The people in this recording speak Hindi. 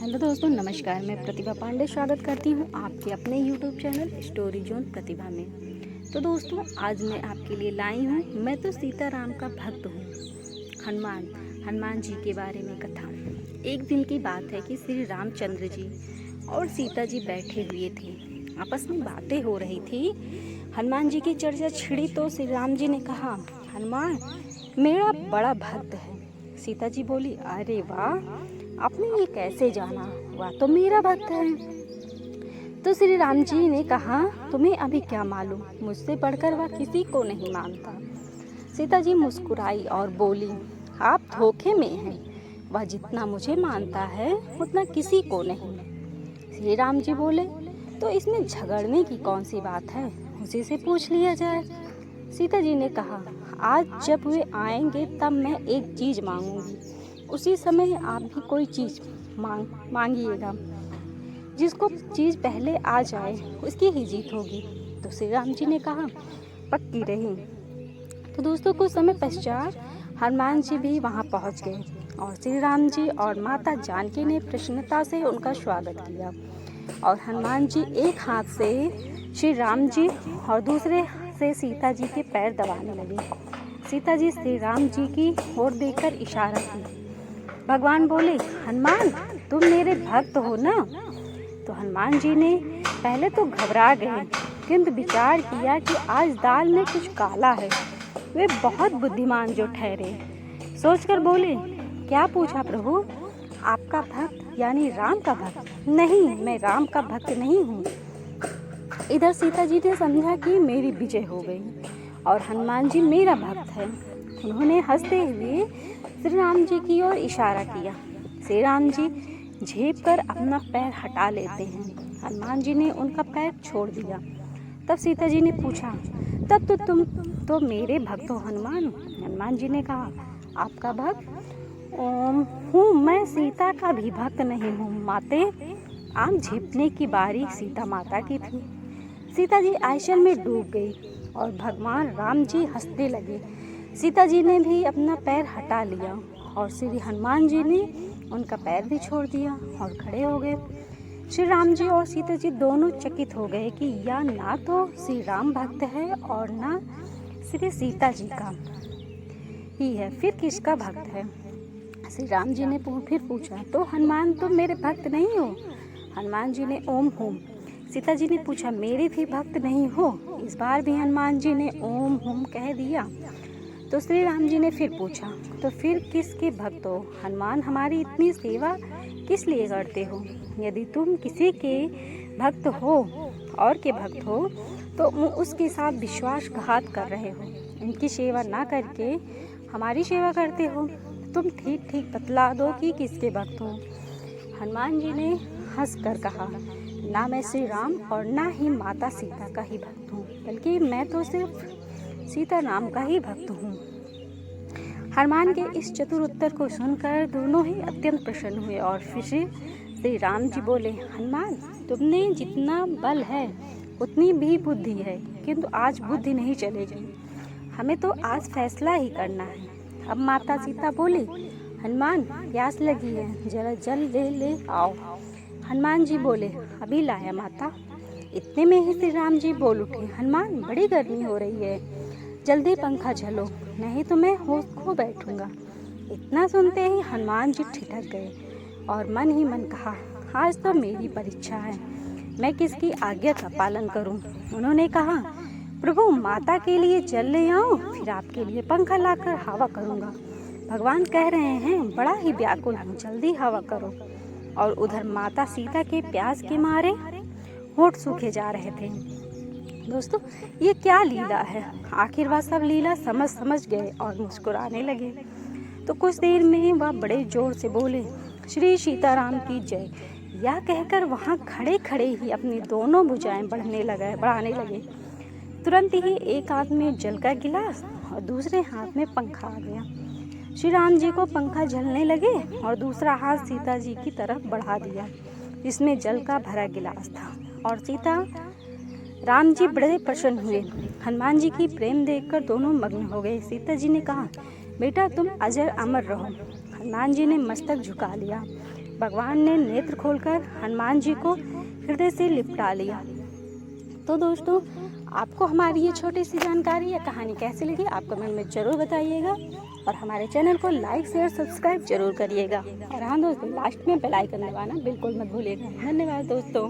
हेलो दोस्तों, नमस्कार। मैं प्रतिभा पांडे स्वागत करती हूँ आपके अपने यूट्यूब चैनल स्टोरी जोन प्रतिभा में। तो दोस्तों, आज मैं आपके लिए लाई हूँ मैं तो सीताराम का भक्त हूँ हनुमान जी के बारे में कथा। एक दिन की बात है कि श्री रामचंद्र जी और सीता जी बैठे हुए थे, आपस में बातें हो रही थी। हनुमान जी की चर्चा छिड़ी तो श्री राम जी ने कहा, हनुमान मेरा बड़ा भक्त है। सीता जी बोली, अरे वाह, आपने ये कैसे जाना? वह तो मेरा भक्त है। तो श्री राम जी ने कहा, तुम्हें अभी क्या मालूम, मुझसे बढ़कर वह किसी को नहीं मानता। सीता जी मुस्कुराई और बोली, आप धोखे में हैं, वह जितना मुझे मानता है उतना किसी को नहीं। श्री राम जी बोले, तो इसमें झगड़ने की कौन सी बात है, उसी से पूछ लिया जाए। सीता जी ने कहा, आज जब वे आएंगे तब मैं एक चीज मांगूंगी, उसी समय आप भी कोई चीज मांगिएगा। जिसको चीज पहले आ जाए उसकी ही जीत होगी। तो श्री राम जी ने कहा, पक्की रही। तो दोस्तों, कुछ समय पश्चात हनुमान जी भी वहां पहुंच गए और श्री राम जी और माता जानकी ने प्रसन्नता से उनका स्वागत किया। और हनुमान जी एक हाथ से श्री राम जी और दूसरे से सीता जी के पैर दबाने लगे। सीता जी श्री राम जी की ओर देखकर इशारा की। भगवान बोले, हनुमान तुम मेरे भक्त हो ना? तो हनुमान जी ने पहले तो घबरा गए, किंतु विचार किया कि आज दाल में कुछ काला है। वे बहुत बुद्धिमान जो ठहरे, सोचकर बोले, क्या पूछा प्रभु? आपका भक्त यानी राम का भक्त? नहीं, मैं राम का भक्त नहीं हूँ। इधर सीता जी ने समझा कि मेरी विजय हो गई और हनुमान जी मेरा भक्त है। उन्होंने हंसते हुए श्री राम जी की ओर इशारा किया। श्री राम जी झेप कर अपना पैर हटा लेते हैं। हनुमान जी ने उनका पैर छोड़ दिया। तब सीता जी ने पूछा, तब तो तुम तो मेरे भक्त हो हनुमान? हनुमान जी ने कहा, आपका भक्त हूँ मैं, सीता का भी भक्त नहीं हूँ माते। आम झेपने की बारी सीता माता की थी। सीता जी आंचल में डूब गई और भगवान राम जी हंसने लगे। सीता जी ने भी अपना पैर हटा लिया और श्री हनुमान जी ने उनका पैर भी छोड़ दिया और खड़े हो गए। श्री राम जी और सीता जी दोनों चकित हो गए कि यह ना तो श्री राम भक्त है और ना श्री सीता जी का ही है, फिर किसका भक्त है? श्री राम जी ने फिर पूछा, तो हनुमान तुम मेरे भक्त नहीं हो? हनुमान जी ने ओम हूँ। सीता जी ने पूछा, मेरे भी भक्त नहीं हो? इस बार भी हनुमान जी ने ओम हूँ कह दिया। तो श्री राम जी ने फिर पूछा, तो फिर किसके भक्त हो? हनुमान हमारी इतनी सेवा किस लिए करते हो? यदि तुम किसी के भक्त हो और के भक्त हो तो उसके साथ विश्वासघात कर रहे हो। इनकी सेवा ना करके हमारी सेवा करते हो। तुम ठीक ठीक बतला दो कि किसके भक्त हो। हनुमान जी ने हंस कर कहा, ना मैं श्री राम और ना ही माता सीता का ही भक्त हूँ, बल्कि मैं तो सिर्फ सीताराम का ही भक्त हूँ। हनुमान के इस चतुर उत्तर को सुनकर दोनों ही अत्यंत प्रसन्न हुए और फिर श्री राम जी बोले, हनुमान तुमने जितना बल है उतनी भी बुद्धि है, किंतु आज बुद्धि नहीं चलेगी। हमें तो आज फैसला ही करना है। अब माता सीता बोली, हनुमान प्यास लगी है, जरा जल ले आओ। हनुमान जी बोले, अभी लाया माता। इतने में ही श्री राम जी बोल उठे, हनुमान बड़ी गर्मी हो रही है, जल्दी पंखा झलो, नहीं तो मैं होश खो बैठूंगा। इतना सुनते ही हनुमान जी ठिठक गए और मन ही मन कहा, आज तो मेरी परीक्षा है, मैं किसकी आज्ञा का पालन करूं। उन्होंने कहा, प्रभु माता के लिए जल ले आओ, फिर आपके लिए पंखा लाकर हवा करूंगा। भगवान कह रहे हैं, बड़ा ही व्याकुल हूँ, जल्दी हवा करो। और उधर माता सीता के प्यास के मारे होठ सूखे जा रहे थे। दोस्तों, ये क्या लीला है? आखिर वह सब लीला समझ गए और मुस्कुराने लगे। तो कुछ देर में वह बड़े जोर से बोले, श्री सीताराम की जय। यह कहकर वहाँ खड़े खड़े ही अपनी दोनों भुजाएं बढ़ाने लगे। तुरंत ही एक हाथ में जल का गिलास और दूसरे हाथ में पंखा आ गया। श्री राम जी को पंखा झलने लगे और दूसरा हाथ सीता जी की तरफ बढ़ा दिया, जिसमें जल का भरा गिलास था। और सीता राम जी बड़े प्रसन्न हुए। हनुमान जी की प्रेम देखकर दोनों मग्न हो गए। सीता जी ने कहा, बेटा तुम अजर अमर रहो। हनुमान जी ने मस्तक झुका लिया। भगवान ने नेत्र खोलकर हनुमान जी को हृदय से लिपटा लिया। तो दोस्तों, आपको हमारी ये छोटी सी जानकारी या कहानी कैसी लगी आप कमेंट में ज़रूर बताइएगा और हमारे चैनल को लाइक शेयर सब्सक्राइब जरूर करिएगा। और हाँ दोस्तों, लास्ट में बेल आइकन दबाना बिल्कुल मत भूलिएगा। धन्यवाद दोस्तों।